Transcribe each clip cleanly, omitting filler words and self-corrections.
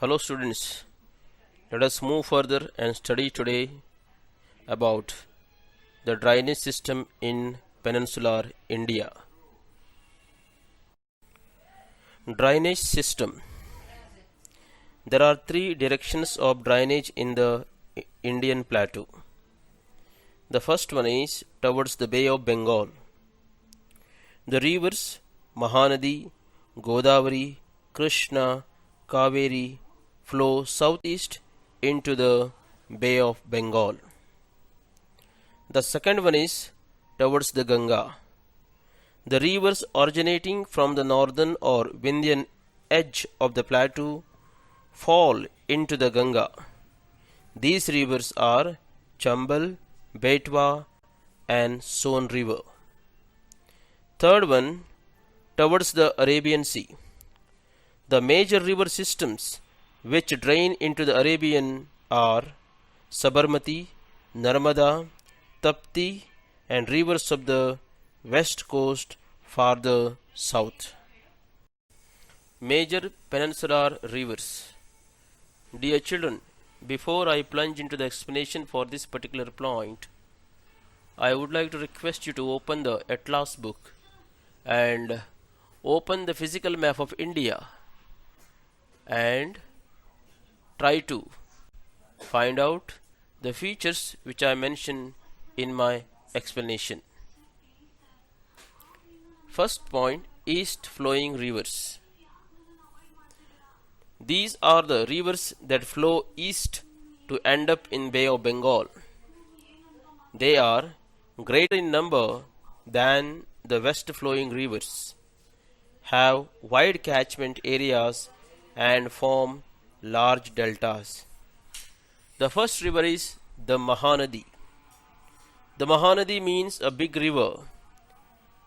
Hello students, let us move further and study today about the drainage system in Peninsular India. Drainage system. There are three directions of drainage in the Indian plateau. The first one is towards the Bay of Bengal. The rivers Mahanadi, Godavari, Krishna, Kaveri flow southeast into the Bay of Bengal. The second one is towards the Ganga. The rivers originating from the northern or Vindhyan edge of the plateau fall into the Ganga. These rivers are Chambal, Betwa, and Son River. Third one towards the Arabian Sea. The major river systems which drain into the Arabian are Sabarmati, Narmada, Tapti, and rivers of the west coast farther south. Major peninsular rivers. Dear children, before I plunge into the explanation for this particular point, I would like to request you to open the Atlas book and open the physical map of India and try to find out the features which I mentioned in my explanation. First point, east flowing rivers. These are the rivers that flow east to end up in Bay of Bengal. They are greater in number than the west flowing rivers, have wide catchment areas and form large deltas. The first river is the Mahanadi. The Mahanadi means a big river.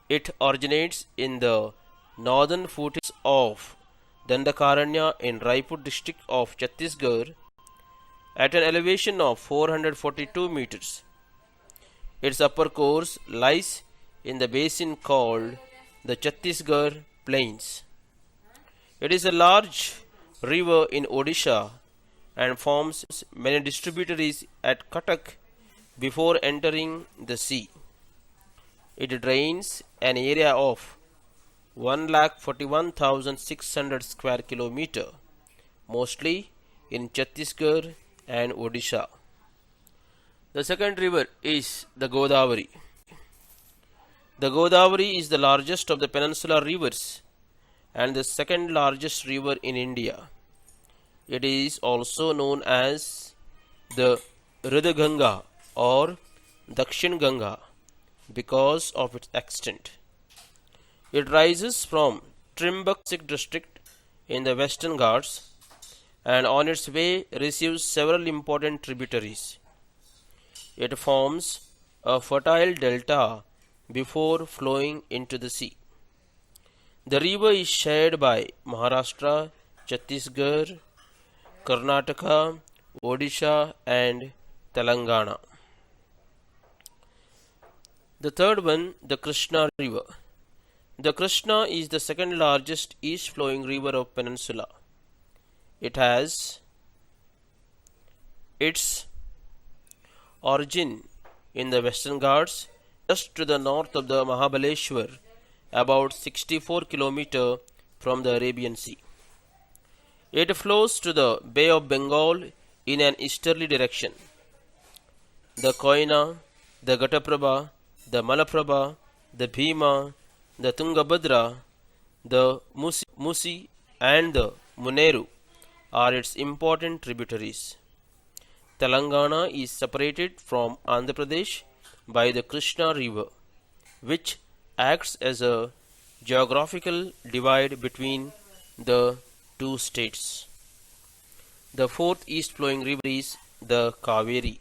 It originates in the northern foothills of Dandakaranya in Raipur district of Chhattisgarh at an elevation of 442 meters. Its upper course lies in the basin called the Chhattisgarh Plains. It is a large river in Odisha and forms many distributaries at Cuttack before entering the sea. It drains an area of 1,41,600 square kilometer, mostly in Chhattisgarh and Odisha. The second river is the Godavari. The Godavari is the largest of the peninsular rivers and the second largest river in India. It is also known as the Ridhaganga or Dakshin Ganga because of its extent. It rises from Trimbak district in the Western Ghats and on its way receives several important tributaries. It forms a fertile delta before flowing into the sea. The river is shared by Maharashtra, Chhattisgarh, Karnataka, Odisha, and Telangana. The third one, the Krishna River. The Krishna is the second largest east flowing river of Peninsula. It has its origin in the Western Ghats just to the north of the Mahabaleshwar, about 64 km from the Arabian Sea. It flows to the Bay of Bengal in an easterly direction. The Koyna, the Ghataprabha, the Malaprabha, the Bhima, the Tungabhadra, the Musi and the Muneru are its important tributaries. Telangana is separated from Andhra Pradesh by the Krishna River, which acts as a geographical divide between the two states. The fourth east flowing river is the Kaveri.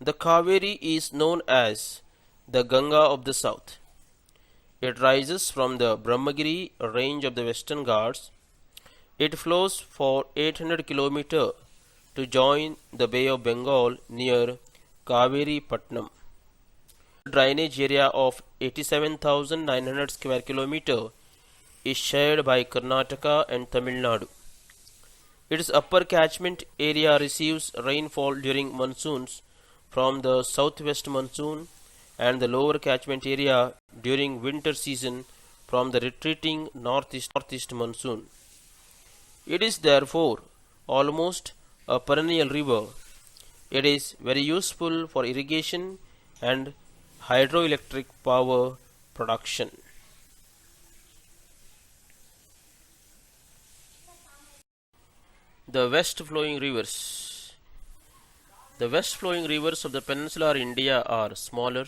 The Kaveri is known as the Ganga of the south. It rises from the Brahmagiri range of the Western Ghats. It flows for 800 km to join the Bay of Bengal near Kaveri Patnam. Drainage area of 87,900 square kilometer is shared by Karnataka and Tamil Nadu. Its upper catchment area receives rainfall during monsoons from the southwest monsoon and the lower catchment area during winter season from the retreating northeast monsoon. It is therefore almost a perennial river. It is very useful for irrigation and hydroelectric power production. The west flowing rivers. The west flowing rivers of the peninsular India are smaller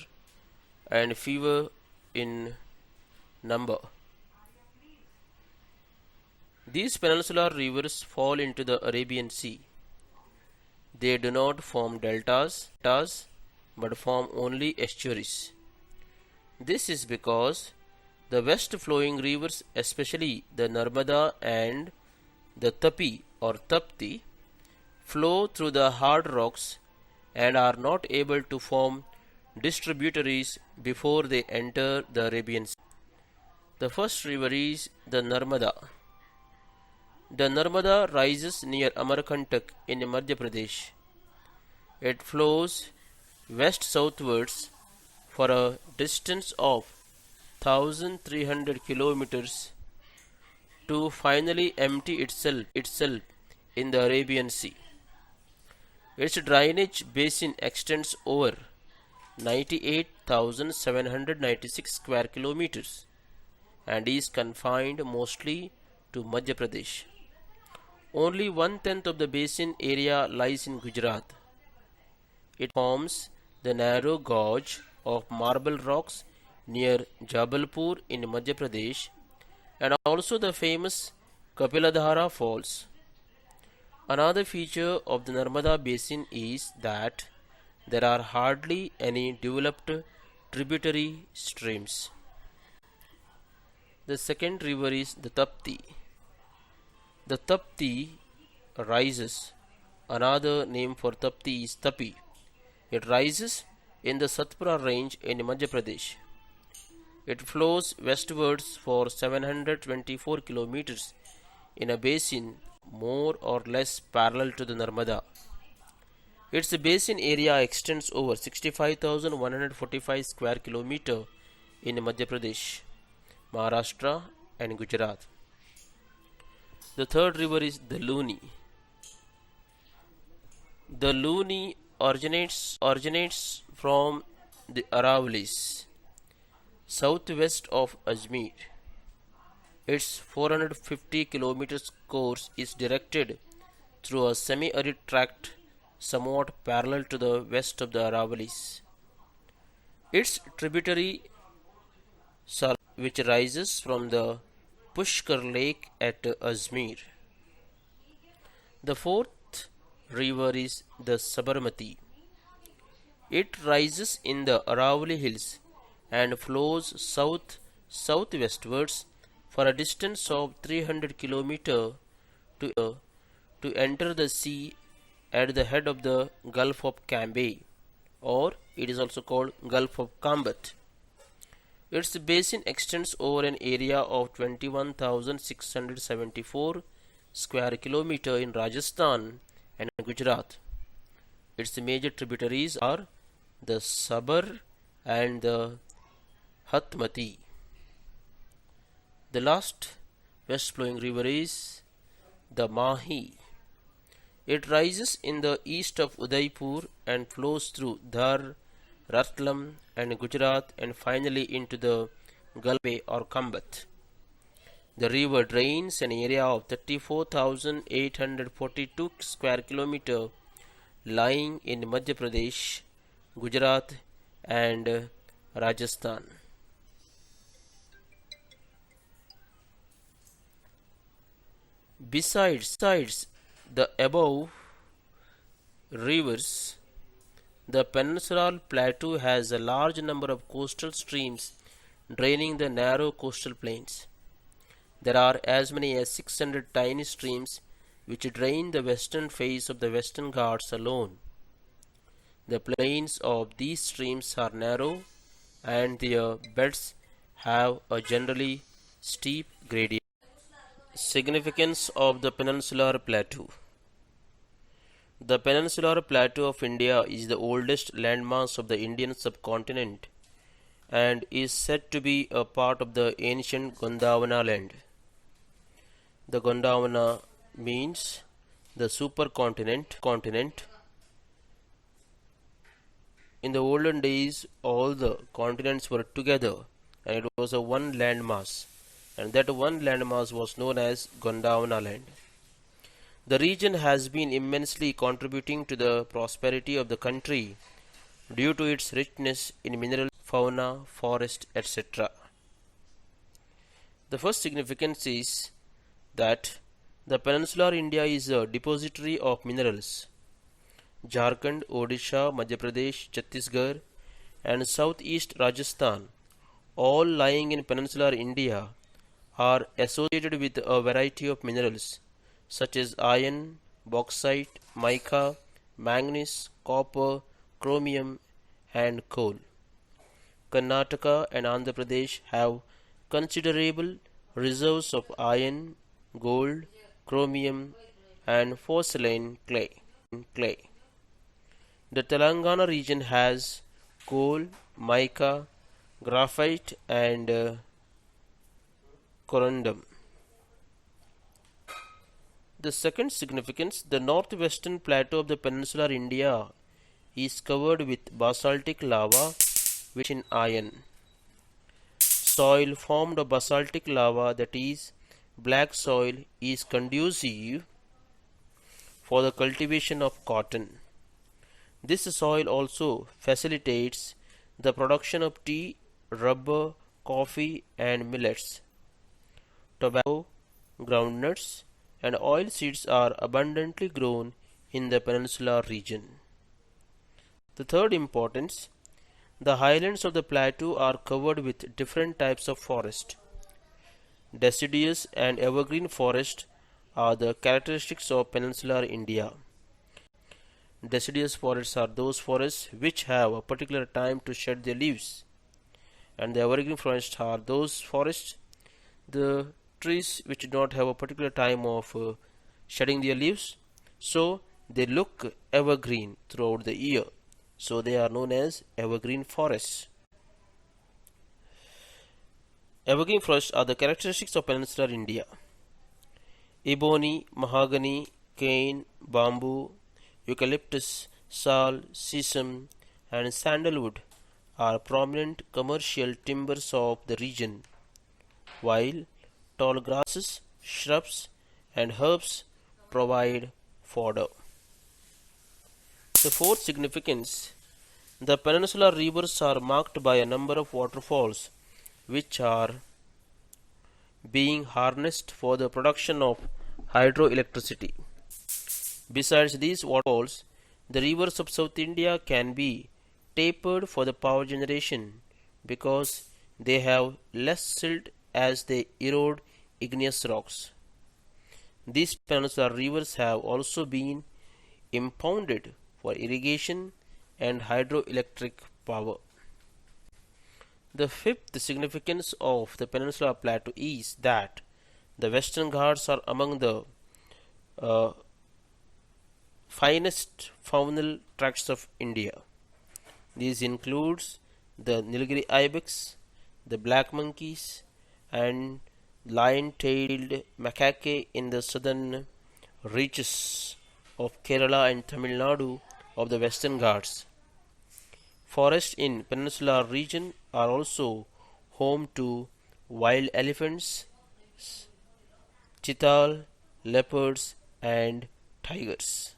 and fewer in number. These peninsular rivers fall into the Arabian Sea. They do not form deltas but form only estuaries. This is because the west flowing rivers, especially the Narmada and the Tapi or Tapti, flow through the hard rocks and are not able to form distributaries before they enter the Arabian Sea. The first river is the Narmada. The Narmada rises near Amarkantak in Madhya Pradesh. It flows west-southwards for a distance of 1300 kilometers to finally empty itself in the Arabian Sea. Its drainage basin extends over 98,796 square kilometers and is confined mostly to Madhya Pradesh. Only 1/10 of the basin area lies in Gujarat. It forms the narrow gorge of marble rocks near Jabalpur in Madhya Pradesh and also the famous Kapiladhara Falls. Another feature of the Narmada basin is that there are hardly any developed tributary streams. The second river is the Tapti. The Tapti rises. Another name for Tapti is Tapi. It rises in the Satpura range in Madhya Pradesh. It flows westwards for 724 kilometers in a basin more or less parallel to the Narmada. Its basin area extends over 65,145 square kilometers in Madhya Pradesh, Maharashtra and Gujarat. The third river is the Luni. The Luni originates from the Aravallis, southwest of Ajmer. Its 450 kilometers course is directed through a semi-arid tract somewhat parallel to the west of the Aravallis. Its tributary which rises from the Pushkar Lake at Ajmer. The fourth river is the Sabarmati. It rises in the Aravalli Hills and flows southwestwards for a distance of 300 kilometers to enter the sea at the head of the Gulf of Cambay, or it is also called Gulf of Kambat. Its basin extends over an area of 21,674 square kilometers in Rajasthan and Gujarat. Its major tributaries are the Sabar and the Hatmati. The last west flowing river is the Mahi. It rises in the east of Udaipur and flows through Dhar, Ratlam and Gujarat and finally into the Gulf or Kambat. The river drains an area of 34,842 square kilometers lying in Madhya Pradesh, Gujarat and Rajasthan. Besides the above rivers, the Peninsular Plateau has a large number of coastal streams draining the narrow coastal plains. There are as many as 600 tiny streams which drain the western face of the Western Ghats alone. The plains of these streams are narrow and their beds have a generally steep gradient. Significance of the Peninsular Plateau. The Peninsular Plateau of India is the oldest landmass of the Indian subcontinent and is said to be a part of the ancient Gondwana land. The Gondwana means the supercontinent continent. In the olden days, all the continents were together and it was a one landmass, and that one landmass was known as Gondwana land. The region has been immensely contributing to the prosperity of the country due to its richness in mineral fauna, forest, etc. The first significance is that the peninsular India is a depository of minerals. Jharkhand, Odisha, Madhya Pradesh, Chhattisgarh, and southeast Rajasthan, all lying in peninsular India, are associated with a variety of minerals such as iron, bauxite, mica, manganese, copper, chromium, and coal. Karnataka and Andhra Pradesh have considerable reserves of iron, gold, chromium, and porcelain clay. The Telangana region has coal, mica, graphite, and corundum. The second significance, the northwestern plateau of the peninsular India is covered with basaltic lava which in iron. Soil formed of basaltic lava, that is black soil, is conducive for the cultivation of cotton. This soil also facilitates the production of tea, rubber, coffee, and millets. Tobacco, groundnuts, and oil seeds are abundantly grown in the peninsular region. The third importance, the highlands of the plateau are covered with different types of forest. Deciduous and evergreen forest are the characteristics of peninsular India. Deciduous forests are those forests which have a particular time to shed their leaves, and the evergreen forests are those forests, the trees which do not have a particular time of shedding their leaves, so they look evergreen throughout the year, so they are known as evergreen forests. Evergreen forests are the characteristics of peninsular India. Ebony, mahogany, cane, bamboo, eucalyptus, sal, sesame, and sandalwood are prominent commercial timbers of the region, while tall grasses, shrubs, and herbs provide fodder. The fourth significance, the peninsular rivers are marked by a number of waterfalls which are being harnessed for the production of hydroelectricity. Besides these waterfalls, the rivers of South India can be tapered for the power generation because they have less silt as they erode igneous rocks. These peninsular rivers have also been impounded for irrigation and hydroelectric power. The fifth significance of the Peninsular Plateau is that the Western Ghats are among the uh, finest faunal tracts of India. These includes the Nilgiri ibex, the black monkeys, and lion-tailed macaque in the southern reaches of Kerala and Tamil Nadu of the Western Ghats. Forests in peninsular region are also home to wild elephants, chital, leopards, and tigers.